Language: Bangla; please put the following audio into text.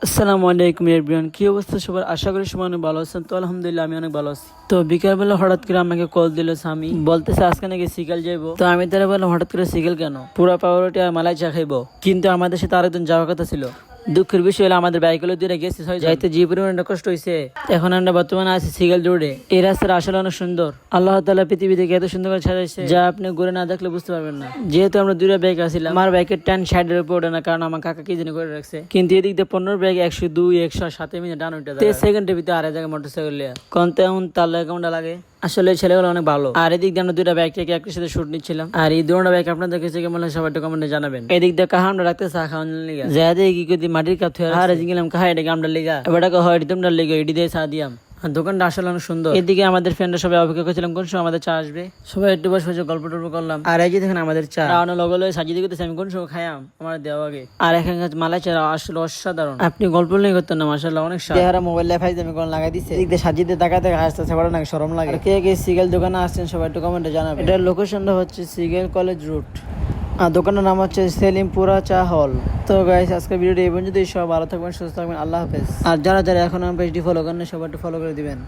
আসসালামু আলাইকুম এভরিওয়ান, কি অবস্থা সবার? আশা করি সবাই অনেক ভালো আছেন। তো আলহামদুলিল্লাহ আমি অনেক ভালো আছি। তো বিকালবেলা হঠাৎ করে আমাকে কল দিল স্বামী, বলতেছে আজকে নাকি সিকাল যাইবো। তো আমি তারা বললাম হঠাৎ করে সিকাল কেন? পুরা পাউরুটি আর মালাই চা খাইবো, কিন্তু আমাদের সাথে আরেকজন যাওয়ার কথা ছিল। দুঃখের বিষয় হলো আমাদের বাইকগুলো দুইটা গেছে যাইতে যে পরিমাণে কষ্ট হয়েছে। এখন আমরা বর্তমানে আছি সিগাল রোডে। এই রাস্তাটা আসলে অনেক সুন্দর। আল্লাহ তাআলা পৃথিবী থেকে এত সুন্দর করে সাজাইছে যা আপনি ঘুরে না দেখলে বুঝতে পারবেন না। যেহেতু আমরা দুইটা বাইক আসছিলাম, আমার বাইকের টান সাইডের উপর ওঠে না, কারণ আমার কাকা কি জানি করে রাখছে। কিন্তু এদিক দিয়ে 15 ব্যাগ 102 107 মিনিট ডান ওইটা 3 সেকেন্ডের ভিতরে আড়াই জায়গায় মোটরসাইকেল লিয়া কোনতে এমন তার কেমনটা লাগে। আসলে ছেলেগুলো অনেক ভালো। আর এদিক দিয়ে আমরা দুইটা বাইক থেকে একই সাথে শুট নিচ্ছিলাম। আর এই দুটো বাইক আপনাদের কাছে কেমন লাগে সবাই একটু কমেন্টে জানাবেন। এদিক দিয়ে কাহা আমরা রাখতে চা খাওয়ানোর লিগা যাই কি করি মাটির কাপ থুয়ে আর গেলাম কাহা এটা আমরা লিগা এবার হয় তোমরা লিগা এটি দিয়ে চা দিয়াম। আর দোকানটা আসলে অনেক সুন্দর। এদিকে আমাদের ফ্রেন্ডরা সবাই অপেক্ষা করছিলাম কোন সময় আমাদের চা আসবে। সবাই একটু বসে বসে গল্প টল্প করলাম। আর এই যে দেখেন আমাদের চা লগলে সাজিয়ে দিতে আমি কোন সময় খাইয়াম আমার দেওয়া আগে। আর এখানে মালাই চা আসলে অসাধারণ। আপনি গল্প নিয়ে করতেন না, মাশাআল্লাহ অনেক স্বাদ। চেহারা মোবাইল লেফাই আমি কোন লাগাই দিছে এদিক দিয়ে সাজিয়ে তাকাতে হাসতেছে, বড় নাকি শরম লাগে। কে কে সিগেল দোকানে আসছেন সবাই একটু কমেন্টে জানাবেন। এটার লোকেশনটা হচ্ছে সিগেল কলেজ রুট, আর দোকানের নাম হচ্ছে সেলিমপুরা চা হল। তো গাইস আজকের ভিডিওটি এই পর্যন্তই। সব ভালো থাকবেন, সুস্থ থাকবেন, আল্লাহ হাফেজ। আর যারা যারা এখন আমার পেজটি ফলো করেন সবাই একটু ফলো করে দিবেন।